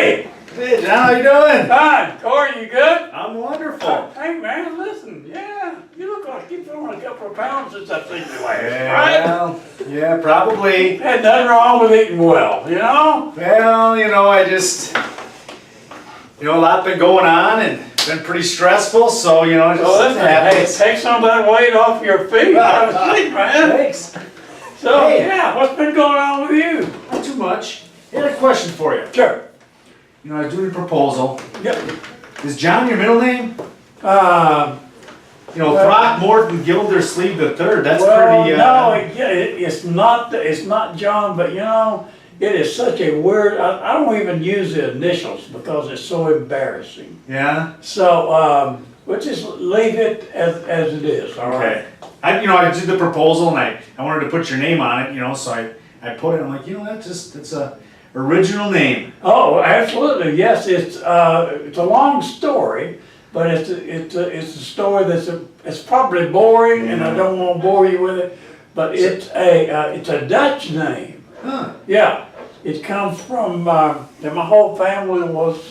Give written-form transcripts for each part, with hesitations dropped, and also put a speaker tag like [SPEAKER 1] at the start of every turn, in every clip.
[SPEAKER 1] Hey!
[SPEAKER 2] Hey, John, how you doing?
[SPEAKER 1] Fine. Corey, you good?
[SPEAKER 2] I'm wonderful.
[SPEAKER 1] Hey, man, listen. Yeah, you look like you've thrown a couple of pounds since I've seen you last, right?
[SPEAKER 2] Well, yeah, probably.
[SPEAKER 1] Had nothing wrong with eating well, you know?
[SPEAKER 2] Well, I just, a lot been going on and been pretty stressful, so, just
[SPEAKER 1] So listen, hey,
[SPEAKER 2] happens.
[SPEAKER 1] take some of that weight off your feet. Have a seat, man.
[SPEAKER 2] Thanks.
[SPEAKER 1] So,
[SPEAKER 2] Hey.
[SPEAKER 1] yeah, what's been going on with you?
[SPEAKER 2] Not too much. I had a question for you.
[SPEAKER 1] Sure.
[SPEAKER 2] I was doing a proposal.
[SPEAKER 1] Yep.
[SPEAKER 2] Is John your middle name?
[SPEAKER 1] Well,
[SPEAKER 2] Throckmorton Gildersleeve III. That's
[SPEAKER 1] well,
[SPEAKER 2] pretty.
[SPEAKER 1] no, it's not. It's not John, but it is such a weird. I don't even use the initials because it's so embarrassing.
[SPEAKER 2] Yeah.
[SPEAKER 1] So we'll just leave it as it is. All right.
[SPEAKER 2] Okay. I did the proposal and I wanted to put your name on it. So I put it. I'm like, it's a original name.
[SPEAKER 1] Oh, absolutely. Yes, it's a long story, but it's a story it's probably boring, and I don't want to bore you with it. But it's a Dutch name.
[SPEAKER 2] Huh.
[SPEAKER 1] Yeah, it comes from and my whole family was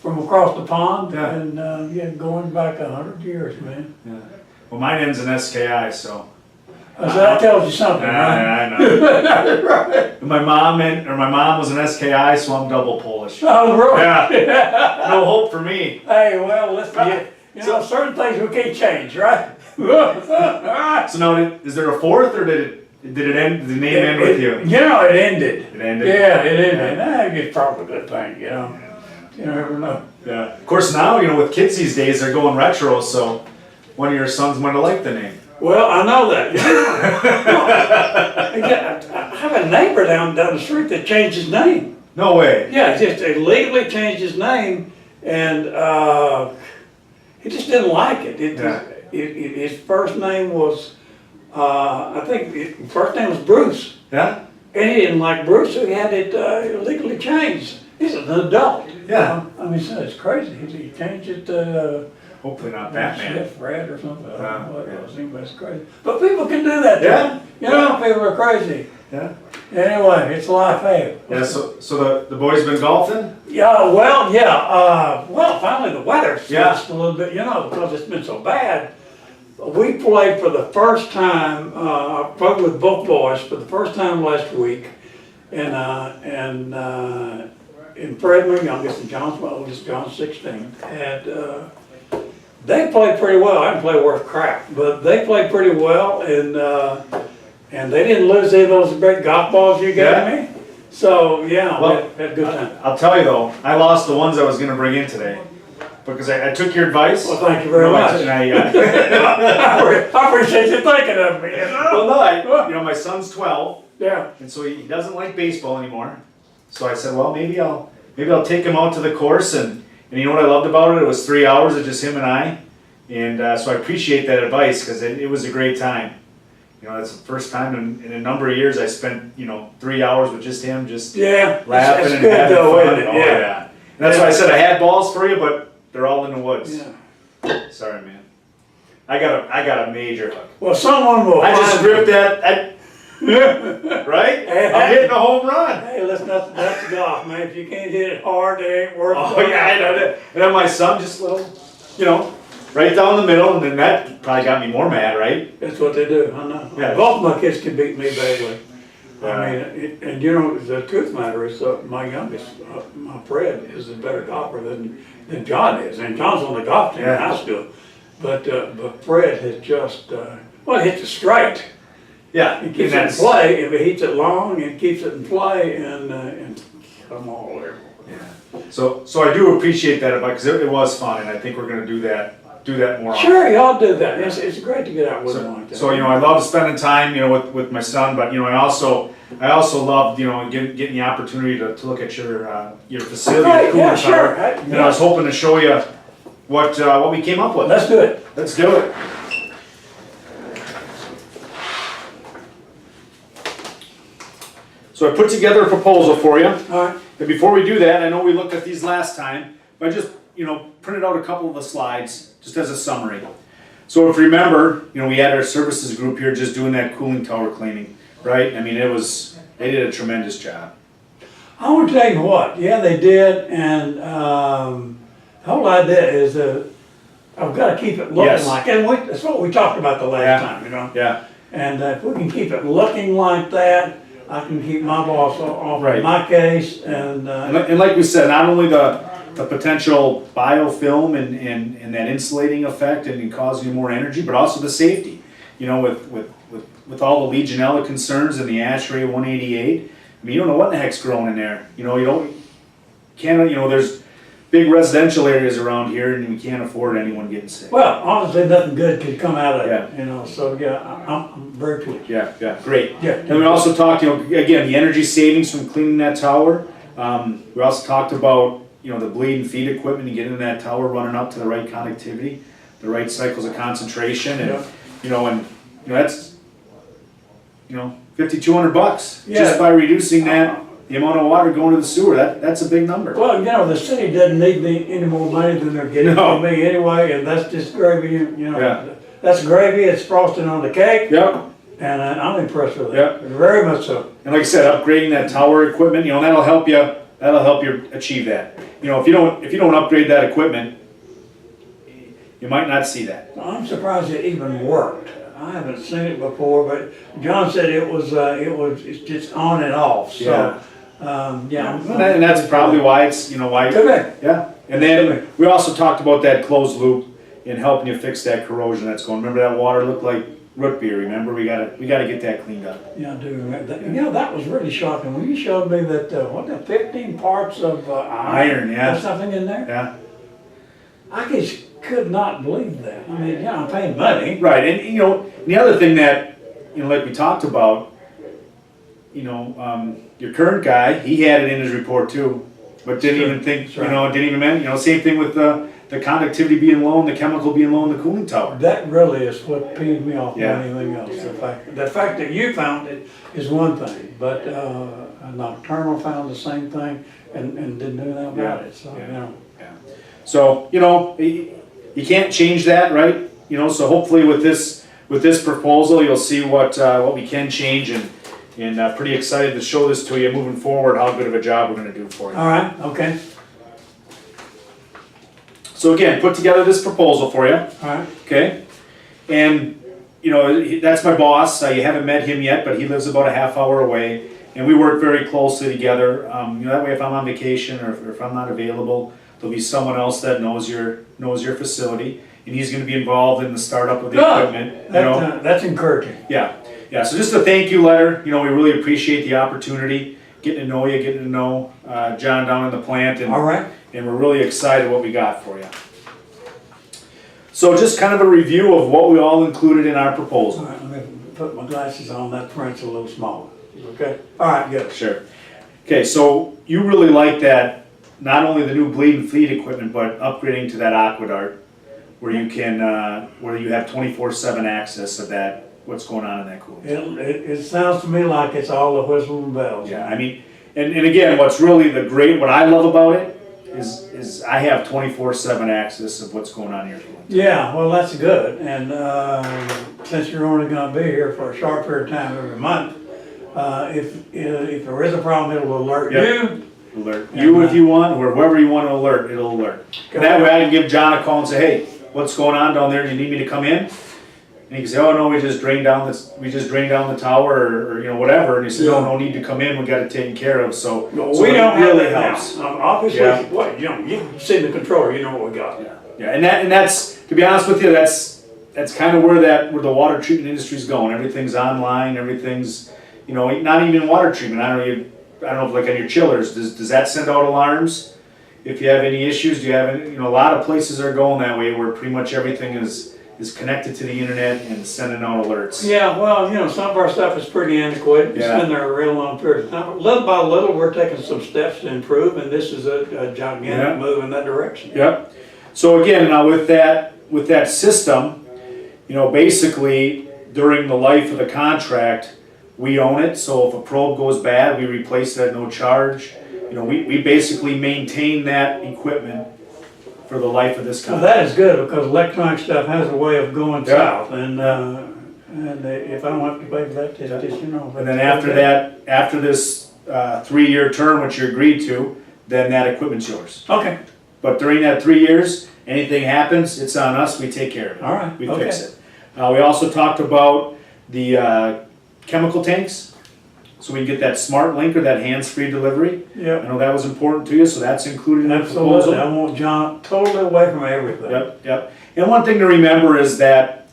[SPEAKER 1] from across the pond,
[SPEAKER 2] Yeah.
[SPEAKER 1] and going back 100 years, man.
[SPEAKER 2] Yeah. Well, mine ends in SKI, so.
[SPEAKER 1] So that tells you something, right?
[SPEAKER 2] I know.
[SPEAKER 1] Right.
[SPEAKER 2] My mom was an SKI, so I'm double Polish.
[SPEAKER 1] Oh, really?
[SPEAKER 2] Yeah. No hope for me.
[SPEAKER 1] Hey, well, listen, certain things we can't change, right?
[SPEAKER 2] So now, is there a fourth, or did it end? Did the name end with you?
[SPEAKER 1] It ended.
[SPEAKER 2] It ended.
[SPEAKER 1] Yeah, it ended. It's probably a good thing, You never know.
[SPEAKER 2] Yeah. Of course, now with kids these days, they're going retro. So one of your sons might have liked the name.
[SPEAKER 1] Well, I know that. I have a neighbor down the street that changed his name.
[SPEAKER 2] No way.
[SPEAKER 1] Yeah, he just illegally changed his name, and he just didn't like it. His first name was, I think, his first name was Bruce.
[SPEAKER 2] Yeah.
[SPEAKER 1] And he didn't like Bruce, so he had it illegally changed. He's an adult.
[SPEAKER 2] Yeah.
[SPEAKER 1] So it's crazy. He changed it to
[SPEAKER 2] Hopefully not Batman.
[SPEAKER 1] Chef Red or something. I don't know what it was. Anybody's crazy. But people can do that.
[SPEAKER 2] Yeah.
[SPEAKER 1] People are crazy.
[SPEAKER 2] Yeah.
[SPEAKER 1] Anyway, it's life, hey.
[SPEAKER 2] Yeah. So the boys been golfing?
[SPEAKER 1] Yeah. Well, finally the weather
[SPEAKER 2] Yeah.
[SPEAKER 1] switched a little bit. Because it's been so bad. We played for the first time. Played with both boys for the first time last week, and Fred, my youngest, and John's my oldest. John's 16, and they played pretty well. I didn't play worth crap, but they played pretty well, and they didn't lose any of those great golf balls you gave me. So yeah,
[SPEAKER 2] Well,
[SPEAKER 1] we had a good time.
[SPEAKER 2] I'll tell you though, I lost the ones I was going to bring in today because I took your advice.
[SPEAKER 1] Well, thank you very much.
[SPEAKER 2] And
[SPEAKER 1] I appreciate you thinking of me.
[SPEAKER 2] Well, no, my son's 12,
[SPEAKER 1] Yeah.
[SPEAKER 2] and so he doesn't like baseball anymore. So I said, well, maybe I'll take him out to the course, and you know what I loved about it? It was 3 hours of just him and I, and so I appreciate that advice because it was a great time. That's the first time in a number of years I spent 3 hours with just him, just laughing and having fun. Yeah. And that's why I said I had balls for you, but they're all in the woods.
[SPEAKER 1] Yeah.
[SPEAKER 2] Sorry, man. I got a major hook.
[SPEAKER 1] Well, someone will.
[SPEAKER 2] I just ripped that. Right? I'm hitting a home run.
[SPEAKER 1] Hey, listen, that's golf, man. If you can't hit it hard, it ain't worth it.
[SPEAKER 2] Oh yeah, I know that. And then my son just right down the middle, and then that probably got me more mad, right?
[SPEAKER 1] That's what they do, I know.
[SPEAKER 2] Yeah.
[SPEAKER 1] Both my kids can beat me badly. I mean, and the truth of the matter is, my youngest, my Fred, is a better golfer than John is. And John's on the golf team in high school. But Fred has just, he hits it straight.
[SPEAKER 2] Yeah.
[SPEAKER 1] He keeps it in play. If he hits it long, and keeps it in play, and come all there.
[SPEAKER 2] Yeah. So I do appreciate that advice because it was fun, and I think we're going to do that more often.
[SPEAKER 1] Sure, y'all do that. It's great to get out with them like that.
[SPEAKER 2] So I love spending time with my son, but I also loved getting the opportunity to look at your facility.
[SPEAKER 1] Right, yeah, sure.
[SPEAKER 2] I was hoping to show you what we came up with.
[SPEAKER 1] Let's do it.
[SPEAKER 2] Let's do it. So I put together a proposal for you.
[SPEAKER 1] All right.
[SPEAKER 2] And before we do that, I know we looked at these last time, but I just printed out a couple of the slides just as a summary. So if you remember, we had our services group here just doing that cooling tower cleaning, right? I mean, they did a tremendous job.
[SPEAKER 1] I want to tell you what, yeah, they did, and the whole idea is I've got to keep it looking
[SPEAKER 2] Yes.
[SPEAKER 1] like, and that's what we talked about the last
[SPEAKER 2] Yeah.
[SPEAKER 1] time, you know?
[SPEAKER 2] Yeah,
[SPEAKER 1] And if we can keep it looking like that, I can keep my boss off
[SPEAKER 2] Right.
[SPEAKER 1] of my case, and,
[SPEAKER 2] and like we said, not only the potential biofilm and that insulating effect and causing you more energy, but also the safety. You know, with all the Legionella concerns and the ASHRAE 188, I mean, you don't know what the heck's growing in there. You know, there's big residential areas around here, and we can't afford anyone getting sick.
[SPEAKER 1] well, honestly, nothing good could come out of
[SPEAKER 2] Yeah.
[SPEAKER 1] it, you know, so, yeah, I'm very pleased.
[SPEAKER 2] Yeah, great.
[SPEAKER 1] Yeah.
[SPEAKER 2] And we also talked, again, the energy savings from cleaning that tower. We also talked about, the bleed and feed equipment and getting that tower running up to the right connectivity, the right cycles of concentration, and that's $5,200
[SPEAKER 1] Yeah.
[SPEAKER 2] just by reducing the amount of water going to the sewer. That's a big number.
[SPEAKER 1] Well, the city doesn't need me any more money than they're getting
[SPEAKER 2] No.
[SPEAKER 1] from me anyway, and that's just gravy,
[SPEAKER 2] Yeah.
[SPEAKER 1] That's gravy, it's frosting on the cake,
[SPEAKER 2] Yep.
[SPEAKER 1] and I'm impressed with it,
[SPEAKER 2] Yep.
[SPEAKER 1] very much so.
[SPEAKER 2] And like I said, upgrading that tower equipment, that'll help you. That'll help you achieve that. If you don't upgrade that equipment, you might not see that.
[SPEAKER 1] I'm surprised it even worked. I haven't seen it before, but John said it's just on and off, so, yeah.
[SPEAKER 2] And that's probably why it's, why.
[SPEAKER 1] Could be.
[SPEAKER 2] Yeah. And then we also talked about that closed loop in helping you fix that corrosion that's going. Remember that water looked like root beer, remember? We gotta get that cleaned up.
[SPEAKER 1] Yeah, I do remember that. That was really shocking. When you showed me that, 15 parts of
[SPEAKER 2] Iron, yeah.
[SPEAKER 1] or something in there?
[SPEAKER 2] Yeah.
[SPEAKER 1] I just could not believe that. I mean, I'm paying money.
[SPEAKER 2] Right. And, the other thing that, like we talked about, your current guy, he had it in his report too, but didn't
[SPEAKER 1] Sure.
[SPEAKER 2] even think,
[SPEAKER 1] That's right.
[SPEAKER 2] didn't even mention, same thing with the conductivity being low and the chemical being low in the cooling tower.
[SPEAKER 1] That really is what peeved me off more
[SPEAKER 2] Yeah.
[SPEAKER 1] than anything else. The fact that you found it is one thing, but Nocturnal found the same thing and didn't do anything about it, so,
[SPEAKER 2] Yeah. So, you can't change that, right? So hopefully with this proposal, you'll see what we can change, and pretty excited to show this to you moving forward, how good of a job we're gonna do for you.
[SPEAKER 1] All right, okay,
[SPEAKER 2] So again, put together this proposal for you,
[SPEAKER 1] all right.
[SPEAKER 2] okay? And, that's my boss. You haven't met him yet, but he lives about a half hour away, and we work very closely together. That way if I'm on vacation or if I'm not available, there'll be someone else that knows your facility, and he's gonna be involved in the startup of the equipment.
[SPEAKER 1] That's encouraging.
[SPEAKER 2] Yeah, so just a thank you letter. We really appreciate the opportunity, getting to know you, getting to know John down in the plant,
[SPEAKER 1] All right,
[SPEAKER 2] and we're really excited what we got for you. So just kind of a review of what we all included in our
[SPEAKER 1] all
[SPEAKER 2] proposal.
[SPEAKER 1] right, let me put my glasses on, that print's a little smaller, okay? All right, good.
[SPEAKER 2] Sure. Okay, so you really like that, not only the new bleed and feed equipment, but upgrading to that Aquadart, where you can, where you have 24/7 access of that, what's going on in that cooling.
[SPEAKER 1] It sounds to me like it's all the whistle and bells.
[SPEAKER 2] Yeah, I mean, and again, what's really what I love about it is I have 24/7 access of what's going on here.
[SPEAKER 1] Yeah, well, that's good, and since you're only gonna be here for a short period of time every month, if there is a problem, it'll alert
[SPEAKER 2] Yep.
[SPEAKER 1] you.
[SPEAKER 2] Alert you if you want, or whoever you want to alert, it'll alert. And that way I can give John a call and say, hey, what's going on down there? Do you need me to come in? And he can say, oh no, we just drained down the tower, or whatever. And he said, no need to come in. We got it taken care of. So
[SPEAKER 1] We
[SPEAKER 2] it
[SPEAKER 1] don't have
[SPEAKER 2] really
[SPEAKER 1] that
[SPEAKER 2] helps.
[SPEAKER 1] now. Obviously,
[SPEAKER 2] Yeah.
[SPEAKER 1] what, you see the controller, you know what we got.
[SPEAKER 2] Yeah, and that's, to be honest with you, that's kind of where the water treatment industry is going. Everything's online. Everything's, not even water treatment. I don't know if like on your chillers, does that send out alarms? If you have any issues, do you have any, a lot of places are going that way where pretty much everything is connected to the internet and sending out alerts.
[SPEAKER 1] Yeah, well, some of our stuff is pretty antiquated. It's
[SPEAKER 2] Yeah.
[SPEAKER 1] been there a real long period of time. But little by little, we're taking some steps to improve, and this is a gigantic
[SPEAKER 2] Yeah.
[SPEAKER 1] move in that direction.
[SPEAKER 2] Yep. So again, now with that system, basically during the life of the contract, we own it. So if a probe goes bad, we replace it at no charge. We basically maintain that equipment for the life of this
[SPEAKER 1] Well,
[SPEAKER 2] contract.
[SPEAKER 1] that is good, because electronic stuff has a way of going
[SPEAKER 2] Yeah.
[SPEAKER 1] south, and if I don't have to pay for that, just
[SPEAKER 2] And then after that, after this 3-year term, which you agreed to, then that equipment's yours.
[SPEAKER 1] Okay,
[SPEAKER 2] But during that 3 years, anything happens, it's on us, we take care of it.
[SPEAKER 1] all right,
[SPEAKER 2] We
[SPEAKER 1] okay.
[SPEAKER 2] fix it. We also talked about the chemical tanks, so we can get that smart link or that hands-free delivery. I
[SPEAKER 1] Yep,
[SPEAKER 2] know that was important to you, so that's included in the
[SPEAKER 1] absolutely.
[SPEAKER 2] proposal.
[SPEAKER 1] I want John totally away from everything.
[SPEAKER 2] Yep. And one thing to remember is that,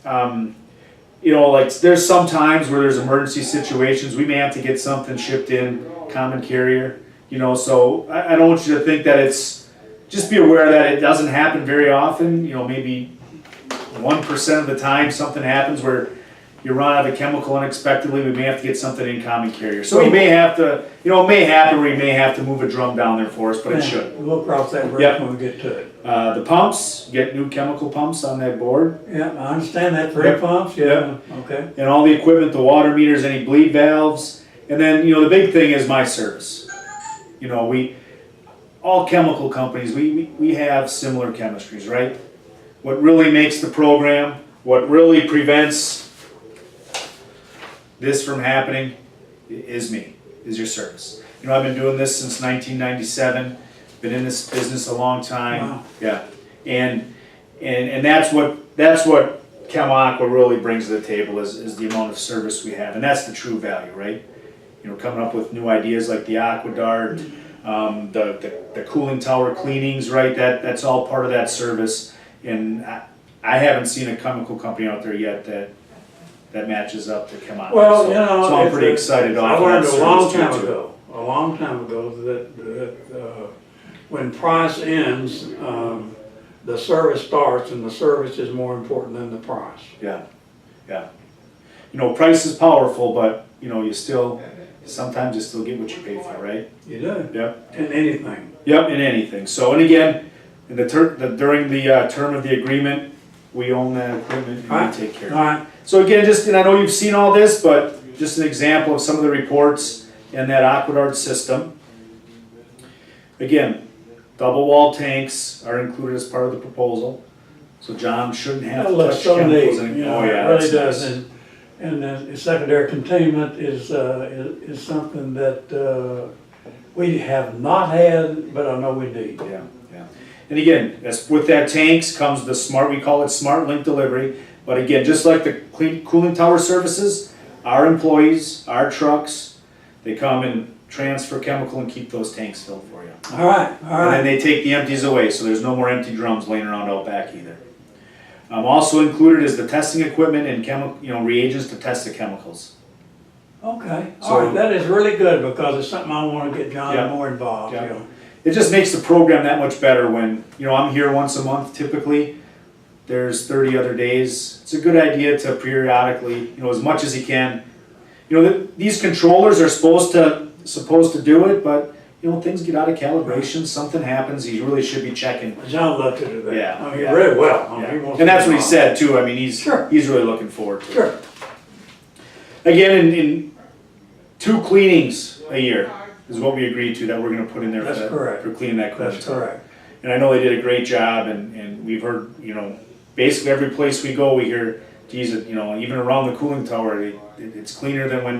[SPEAKER 2] you know, like there's some times where there's emergency situations, we may have to get something shipped in, common carrier, you know, so I don't want you to think that it's, just be aware that it doesn't happen very often, you know, maybe 1% of the time something happens where you run out of a chemical unexpectedly, we may have to get something in common carrier. So we may have to, you know, it may happen where we may have to move a drum down there for us, but it should.
[SPEAKER 1] We'll cross that bridge
[SPEAKER 2] Yep.
[SPEAKER 1] when we get to it.
[SPEAKER 2] The pumps, get new chemical pumps on that board.
[SPEAKER 1] Yeah, I understand that, 3
[SPEAKER 2] Yep.
[SPEAKER 1] pumps, yeah, okay.
[SPEAKER 2] And all the equipment, the water meters, any bleed valves. And then, you know, the big thing is my service. You know, all chemical companies, we have similar chemistries, right? What really makes the program, what really prevents this from happening is your service. You know, I've been doing this since 1997, been in this business a long time.
[SPEAKER 1] Wow.
[SPEAKER 2] Yeah. And that's what Chem-Aqua really brings to the table is the amount of service we have. And that's the true value, right? You know, coming up with new ideas like the Aqua Dart, the cooling tower cleanings, right? That's all part of that service. And I haven't seen a chemical company out there yet that matches up to Chem-Aqua.
[SPEAKER 1] Well, you know,
[SPEAKER 2] so I'm pretty excited to
[SPEAKER 1] I
[SPEAKER 2] offer
[SPEAKER 1] learned
[SPEAKER 2] that
[SPEAKER 1] a long
[SPEAKER 2] service
[SPEAKER 1] time
[SPEAKER 2] too.
[SPEAKER 1] ago, that when price ends, the service starts, and the service is more important than the price.
[SPEAKER 2] Yeah. You know, price is powerful, but you know, sometimes you still get what you pay for, right?
[SPEAKER 1] You do.
[SPEAKER 2] Yep.
[SPEAKER 1] In anything.
[SPEAKER 2] Yep, in anything. So, and again, during the term of the agreement, we own that equipment and
[SPEAKER 1] Right.
[SPEAKER 2] we take care of it.
[SPEAKER 1] All right,
[SPEAKER 2] So again, and I know you've seen all this, but just an example of some of the reports in that AquaDart system. Again, double wall tanks are included as part of the proposal, so John shouldn't have
[SPEAKER 1] that
[SPEAKER 2] to
[SPEAKER 1] looks
[SPEAKER 2] touch
[SPEAKER 1] so neat,
[SPEAKER 2] chemicals.
[SPEAKER 1] you know,
[SPEAKER 2] Oh yeah,
[SPEAKER 1] it really
[SPEAKER 2] that's
[SPEAKER 1] does.
[SPEAKER 2] nice.
[SPEAKER 1] And the secondary containment is something that we have not had, but I know we need.
[SPEAKER 2] Yeah. And again, with that tanks comes we call it smart link delivery. But again, just like the cooling tower services, our employees, our trucks, they come and transfer chemical and keep those tanks filled for you.
[SPEAKER 1] All right.
[SPEAKER 2] And then they take the empties away, so there's no more empty drums laying around out back either. Also included is the testing equipment and reagents to test the chemicals.
[SPEAKER 1] Okay,
[SPEAKER 2] So-
[SPEAKER 1] all right, that is really good, because it's something I want to get John
[SPEAKER 2] Yeah.
[SPEAKER 1] more involved,
[SPEAKER 2] Yeah.
[SPEAKER 1] you know.
[SPEAKER 2] It just makes the program that much better when, you know, I'm here once a month typically. There's 30 other days. It's a good idea to periodically, you know, as much as you can. You know, these controllers are supposed to do it, but you know, things get out of calibration, something happens, you really should be checking.
[SPEAKER 1] John loved to do that.
[SPEAKER 2] Yeah,
[SPEAKER 1] I mean,
[SPEAKER 2] yeah.
[SPEAKER 1] really well. I mean,
[SPEAKER 2] Yeah.
[SPEAKER 1] he wants
[SPEAKER 2] And
[SPEAKER 1] to
[SPEAKER 2] that's
[SPEAKER 1] be
[SPEAKER 2] what he
[SPEAKER 1] involved.
[SPEAKER 2] said too. I mean,
[SPEAKER 1] Sure.
[SPEAKER 2] he's really looking forward to it.
[SPEAKER 1] Sure.
[SPEAKER 2] Again, in 2 cleanings a year is what we agreed to that we're gonna put in there
[SPEAKER 1] That's correct.
[SPEAKER 2] for cleaning that cooling
[SPEAKER 1] That's
[SPEAKER 2] tower.
[SPEAKER 1] correct.
[SPEAKER 2] And I know they did a great job, and we've heard, you know, basically every place we go, we hear, geez, you know, even around the cooling tower, it's cleaner than when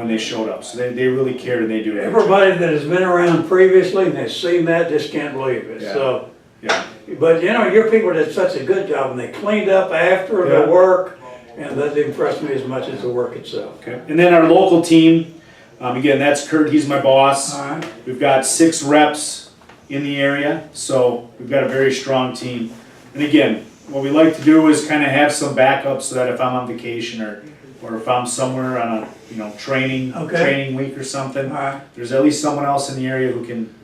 [SPEAKER 2] they showed up. So they really cared, and they do it.
[SPEAKER 1] Everybody that has been around previously and has seen that just can't believe it,
[SPEAKER 2] Yeah.
[SPEAKER 1] so.
[SPEAKER 2] Yeah.
[SPEAKER 1] But you know, your people did such a good job, and they cleaned up after
[SPEAKER 2] Yeah.
[SPEAKER 1] the work, and that impressed me as much as the work itself.
[SPEAKER 2] Okay. And then our local team, again, that's Kurt. He's my boss.
[SPEAKER 1] All right,
[SPEAKER 2] We've got 6 reps in the area, so we've got a very strong team. And again, what we like to do is kind of have some backup so that if I'm on vacation or if I'm somewhere on a training week or something,
[SPEAKER 1] all right.
[SPEAKER 2] there's at least someone else in the area who can,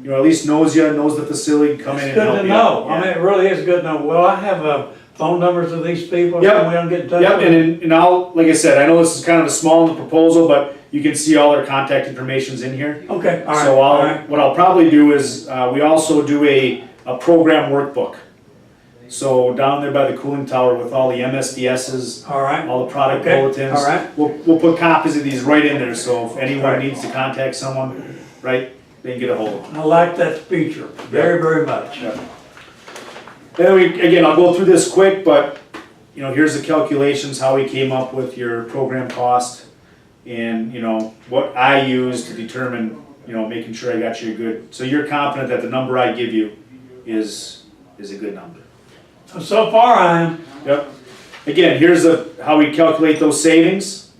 [SPEAKER 2] you know, at least knows the facility, come in
[SPEAKER 1] It's
[SPEAKER 2] and
[SPEAKER 1] good
[SPEAKER 2] help
[SPEAKER 1] to
[SPEAKER 2] you
[SPEAKER 1] know.
[SPEAKER 2] out.
[SPEAKER 1] I mean, it really is good to know. Well, I have phone numbers of these people,
[SPEAKER 2] Yep.
[SPEAKER 1] so we don't get in touch
[SPEAKER 2] Yep,
[SPEAKER 1] with them.
[SPEAKER 2] and I'll, like I said, I know this is kind of a small in the proposal, but you can see all their contact information's in here.
[SPEAKER 1] Okay, all right,
[SPEAKER 2] So
[SPEAKER 1] all right.
[SPEAKER 2] what I'll probably do is, we also do a program workbook. So down there by the cooling tower with all the MSDSs,
[SPEAKER 1] All right,
[SPEAKER 2] all the product
[SPEAKER 1] Okay,
[SPEAKER 2] bulletins.
[SPEAKER 1] all right.
[SPEAKER 2] We'll put copies of these right in there, so if anyone
[SPEAKER 1] Right.
[SPEAKER 2] needs to contact someone, right, they can get a hold of them.
[SPEAKER 1] I like that feature very, very much.
[SPEAKER 2] Yeah. Then again, I'll go through this quick, but, you know, here's the calculations, how we came up with your program cost. and, you know, what I use to determine, you know, making sure I got you a good, so you're confident that the number I give you is a good number.
[SPEAKER 1] So far I am.
[SPEAKER 2] Yep. Again, here's how we calculate those savings.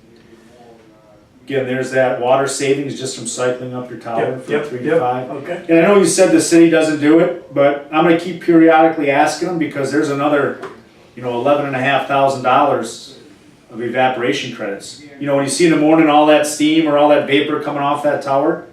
[SPEAKER 2] Again, there's that water savings just from cycling up your tower from 3 to 5.
[SPEAKER 1] Okay.
[SPEAKER 2] And I know you said the city doesn't do it, but I'm gonna keep periodically asking them because there's another, you know, $11,500 of evaporation credits. You know, when you see in the morning all that steam or all that vapor coming off that tower,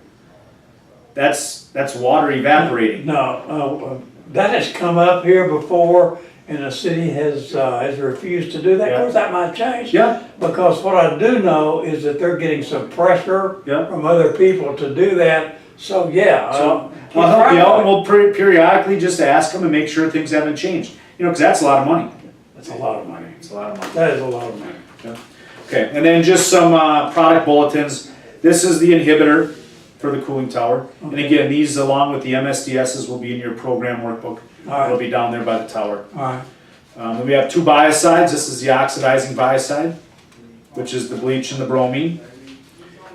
[SPEAKER 2] that's water evaporating.
[SPEAKER 1] No, that has come up here before, and the city has refused to do that. Of course, that might change.
[SPEAKER 2] Yeah.
[SPEAKER 1] Because what I do know is that they're getting some pressure
[SPEAKER 2] Yeah.
[SPEAKER 1] from other people to do that. So yeah.
[SPEAKER 2] So I'll help you out, and we'll periodically just ask them and make sure things haven't changed. You know, because that's a lot of money.
[SPEAKER 1] That's a lot of money.
[SPEAKER 2] It's a lot of money.
[SPEAKER 1] That is a lot of money.
[SPEAKER 2] Yeah. Okay, and then just some product bulletins. This is the inhibitor for the cooling tower. And again, these along with the MSDSs will be in your program workbook. It'll be down there by the tower.
[SPEAKER 1] All right.
[SPEAKER 2] Then we have 2 biocides. This is the oxidizing biocide, which is the bleach and the bromine.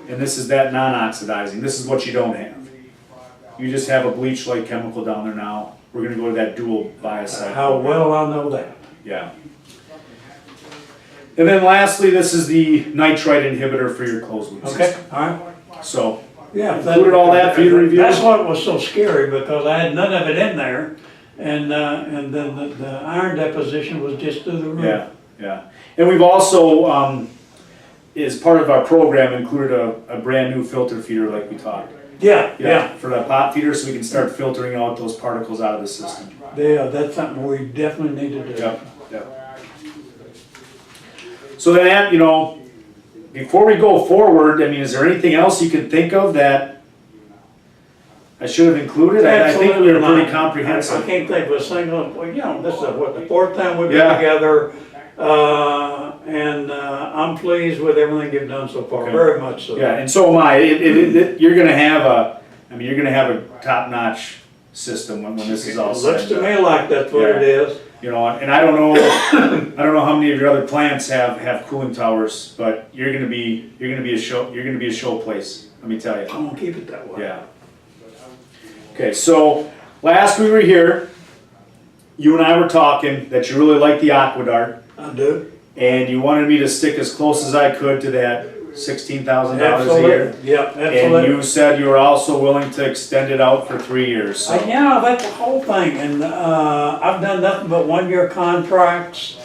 [SPEAKER 2] And this is that non-oxidizing. This is what you don't have. You just have a bleach-like chemical down there now. We're gonna go to that dual biocide.
[SPEAKER 1] How well I know that.
[SPEAKER 2] Yeah. And then lastly, this is the nitrite inhibitor for your closed loop
[SPEAKER 1] Okay,
[SPEAKER 2] system.
[SPEAKER 1] all right.
[SPEAKER 2] So,
[SPEAKER 1] Yeah.
[SPEAKER 2] included all that for you to review?
[SPEAKER 1] That's what was so scary, because I had none of it in there, and then the iron deposition was just through the roof.
[SPEAKER 2] yeah, yeah. And we've also, as part of our program, included a brand new filter feeder like we talked.
[SPEAKER 1] Yeah.
[SPEAKER 2] For that pot feeder, so we can start filtering out those particles out of the system.
[SPEAKER 1] Yeah, that's something we definitely need to do.
[SPEAKER 2] Yep. So then, you know, before we go forward, I mean, is there anything else you can think of that I should have included? I think we were pretty comprehensive.
[SPEAKER 1] I can't think of a single, well, you know, this is what, the 4th time we've been
[SPEAKER 2] Yeah.
[SPEAKER 1] together, and I'm pleased with everything you've done so far,
[SPEAKER 2] Okay.
[SPEAKER 1] very much so.
[SPEAKER 2] Yeah, and so am I. You're gonna have you're gonna have a top-notch system when this is all
[SPEAKER 1] It
[SPEAKER 2] said.
[SPEAKER 1] looks to me like that's what it is.
[SPEAKER 2] You know, and I don't know how many of your other plants have cooling towers, but you're gonna be a show place. Let me tell you.
[SPEAKER 1] I'm gonna keep it that way.
[SPEAKER 2] Yeah. Okay, so last we were here, you and I were talking that you really like the Aquadart,
[SPEAKER 1] I do.
[SPEAKER 2] and you wanted me to stick as close as I could to that $16,000 a year.
[SPEAKER 1] Absolutely, yeah,
[SPEAKER 2] And
[SPEAKER 1] absolutely.
[SPEAKER 2] you said you were also willing to extend it out for 3 years. So.
[SPEAKER 1] Yeah, that's the whole thing, and I've done nothing but 1-year contracts.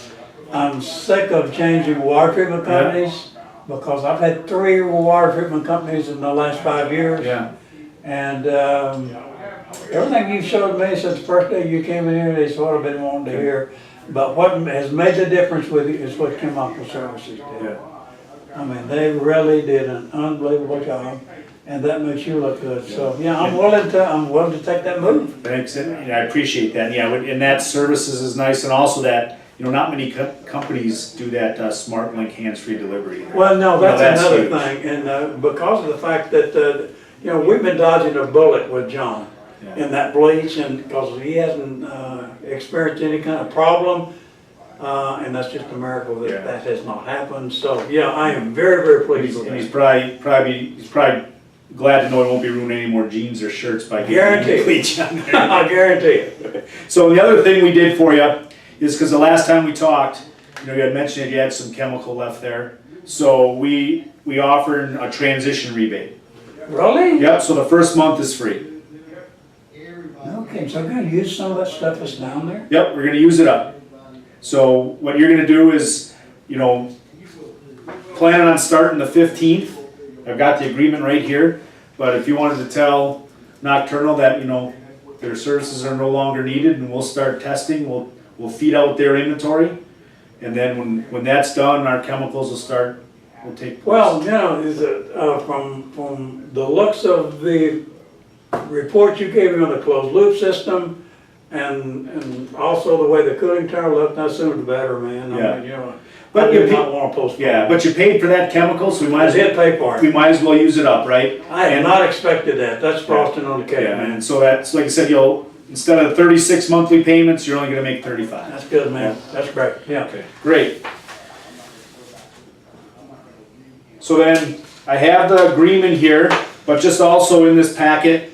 [SPEAKER 1] I'm sick of changing water treatment companies, because I've had 3 water treatment companies in the last 5 years.
[SPEAKER 2] Yeah.
[SPEAKER 1] And everything you've showed me since the first day you came in here is what I've been wanting to hear. But what has made the difference with you is what Chem-Aqua Services did.
[SPEAKER 2] Yeah.
[SPEAKER 1] I mean, they really did an unbelievable job, and that makes you look good. So yeah, I'm willing to take that move.
[SPEAKER 2] Thanks, and I appreciate that. Yeah, and that services is nice, and also that, you know, not many companies do that Smart Link hands-free delivery.
[SPEAKER 1] Well, no, that's another
[SPEAKER 2] huge.
[SPEAKER 1] thing, and because of the fact that you know, we've been dodging a bullet with John in that bleach, and because he hasn't experienced any kind of problem. And that's just a miracle that that has not happened. So yeah, I am very, very pleased with
[SPEAKER 2] And
[SPEAKER 1] that.
[SPEAKER 2] he's probably glad to know he won't be ruining any more jeans or shirts by getting
[SPEAKER 1] Guaranteed.
[SPEAKER 2] bleach on there.
[SPEAKER 1] I guarantee it.
[SPEAKER 2] So the other thing we did for you is, because the last time we talked, you know, you had mentioned that you had some chemical left there. So we offered a transition rebate.
[SPEAKER 1] Really?
[SPEAKER 2] Yep. So the first month is free.
[SPEAKER 1] Okay, so I'm gonna use some of that stuff that's down there.
[SPEAKER 2] Yep, we're gonna use it up. So what you're gonna do is, you know, planning on starting the 15th. I've got the agreement right here, but if you wanted to tell Nocturnal that, you know, their services are no longer needed and we'll start testing, we'll feed out their inventory. And then when that's done, our chemicals will take place.
[SPEAKER 1] Well, you know, is it, from the looks of the report you gave me on the closed loop system, and also the way the cooling tower looked, I sooner the better, man. I mean, you know,
[SPEAKER 2] But
[SPEAKER 1] I
[SPEAKER 2] you
[SPEAKER 1] do
[SPEAKER 2] pay-
[SPEAKER 1] not want to postpone.
[SPEAKER 2] Yeah, but you paid for that chemical, so we
[SPEAKER 1] I
[SPEAKER 2] might as
[SPEAKER 1] did pay for
[SPEAKER 2] we
[SPEAKER 1] it.
[SPEAKER 2] might as well use it up, right?
[SPEAKER 1] I had not expected that. That's frosting on the cake,
[SPEAKER 2] Yeah,
[SPEAKER 1] man.
[SPEAKER 2] and so that's, like I said, instead of 36 monthly payments, you're only gonna make 35.
[SPEAKER 1] That's good, man. That's great. Yeah.
[SPEAKER 2] Okay, great. So then I have the agreement here, but just also in this packet,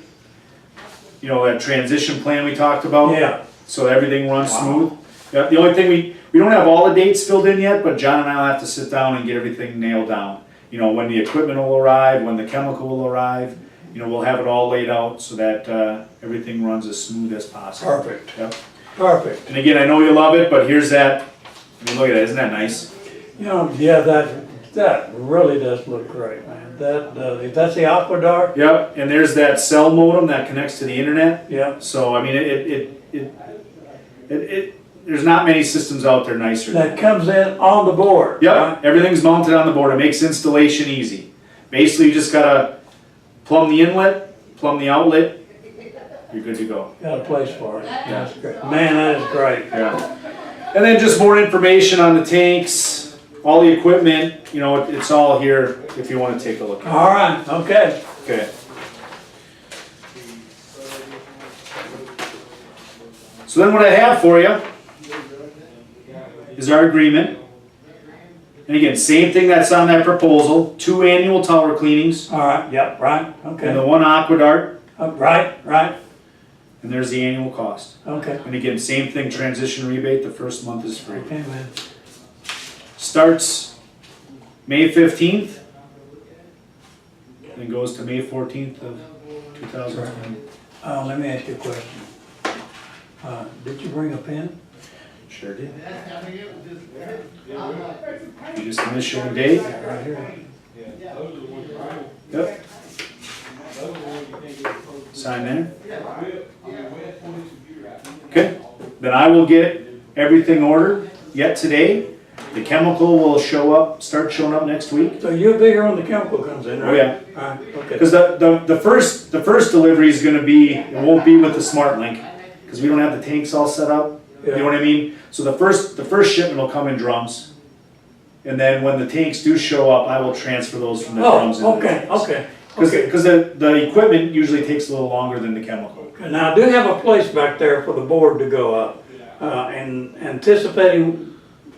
[SPEAKER 2] you know, that transition plan we talked about.
[SPEAKER 1] Yeah.
[SPEAKER 2] So that everything runs
[SPEAKER 1] Wow.
[SPEAKER 2] smooth. Yeah, the only thing we don't have all the dates filled in yet, but John and I will have to sit down and get everything nailed down. You know, when the equipment will arrive, when the chemical will arrive, you know, we'll have it all laid out so that everything runs as smooth as possible.
[SPEAKER 1] Perfect.
[SPEAKER 2] Yep.
[SPEAKER 1] Perfect.
[SPEAKER 2] And again, I know you love it, but here's that. I mean, look at that, isn't that nice?
[SPEAKER 1] You know, yeah, that really does look great, man. That's the Aquadart?
[SPEAKER 2] Yep, and there's that cell modem that connects to the internet.
[SPEAKER 1] Yeah.
[SPEAKER 2] So, I mean, there's not many systems out there nicer than
[SPEAKER 1] That comes in on the board.
[SPEAKER 2] Yep,
[SPEAKER 1] right?
[SPEAKER 2] everything's mounted on the board. It makes installation easy. Basically, you just gotta plumb the inlet, plumb the outlet, you're good to go.
[SPEAKER 1] Got a place for it. That's great. Man, that is great.
[SPEAKER 2] Yeah. And then just more information on the tanks, all the equipment, you know, it's all here if you wanna take a look at
[SPEAKER 1] All right, okay.
[SPEAKER 2] it. Okay. So then what I have for you is our agreement. And again, same thing that's on that proposal, 2 annual tower cleanings,
[SPEAKER 1] All right, yep, right,
[SPEAKER 2] and the
[SPEAKER 1] okay.
[SPEAKER 2] 1 Aquadart,
[SPEAKER 1] Right,
[SPEAKER 2] and there's the annual cost.
[SPEAKER 1] okay.
[SPEAKER 2] And again, same thing, transition rebate, the first month is free.
[SPEAKER 1] Okay, man.
[SPEAKER 2] Starts May 15th, then goes to May 14th of 2020.
[SPEAKER 1] Let me ask you a question. Did you bring a pen?
[SPEAKER 2] Sure did. You just initial and date.
[SPEAKER 1] Right here.
[SPEAKER 2] Yep. Sign there. Okay, then I will get everything ordered yet today. The chemical will start showing up next week.
[SPEAKER 1] So you'll be here when the chemical comes in, right?
[SPEAKER 2] Oh, yeah.
[SPEAKER 1] All right, okay.
[SPEAKER 2] Because the first delivery is gonna be, it won't be with the Smart Link, because we don't have the tanks all set up. You know what I mean? So the first shipment will come in drums. And then when the tanks do show up, I will transfer those from the drums into the tanks.
[SPEAKER 1] Okay.
[SPEAKER 2] Because the equipment usually takes a little longer than the chemical.
[SPEAKER 1] Now, I do have a place back there for the board to go up, and anticipating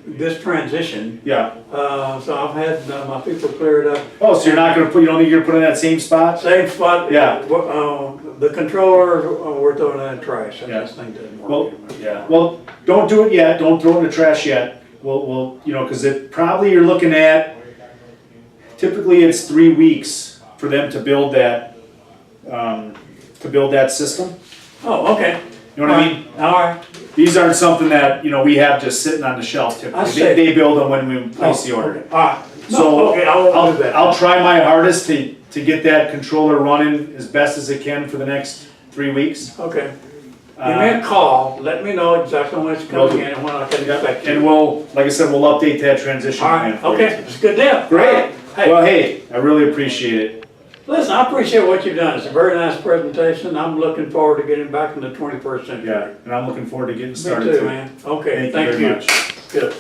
[SPEAKER 1] this transition.
[SPEAKER 2] Yeah.
[SPEAKER 1] So I've had my people clear it up.
[SPEAKER 2] Oh, so you don't think you're gonna put it in that same spot?
[SPEAKER 1] Same spot.
[SPEAKER 2] Yeah.
[SPEAKER 1] The controller, we're throwing that in trash.
[SPEAKER 2] Yeah.
[SPEAKER 1] This thing doesn't work.
[SPEAKER 2] Well, yeah. Well, don't do it yet. Don't throw it in the trash yet. We'll you know, because you're looking at, typically it's 3 weeks for them to build that system.
[SPEAKER 1] Oh, okay.
[SPEAKER 2] You know what I mean?
[SPEAKER 1] All right.
[SPEAKER 2] These aren't something that, you know, we have just sitting on the shelf
[SPEAKER 1] I
[SPEAKER 2] typically.
[SPEAKER 1] see.
[SPEAKER 2] They build them when we place the order.
[SPEAKER 1] Okay. All right.
[SPEAKER 2] So
[SPEAKER 1] Okay, I won't do that.
[SPEAKER 2] I'll try my hardest to get that controller running as best as it can for the next 3 weeks.
[SPEAKER 1] Okay. Give me a call, let me know exactly when it's coming in and when I can expect
[SPEAKER 2] And
[SPEAKER 1] you.
[SPEAKER 2] we'll, like I said, we'll update that transition
[SPEAKER 1] All
[SPEAKER 2] plan
[SPEAKER 1] right,
[SPEAKER 2] for you.
[SPEAKER 1] okay, it's a good deal.
[SPEAKER 2] Great.
[SPEAKER 1] Hey,
[SPEAKER 2] Well, hey, I really appreciate it.
[SPEAKER 1] listen, I appreciate what you've done. It's a very nice presentation. I'm looking forward to getting back in the 21st century.
[SPEAKER 2] Yeah, and I'm looking forward to getting
[SPEAKER 1] Me
[SPEAKER 2] started
[SPEAKER 1] too, man. Okay,
[SPEAKER 2] Thank you
[SPEAKER 1] thank
[SPEAKER 2] very
[SPEAKER 1] you.
[SPEAKER 2] much.
[SPEAKER 1] Good.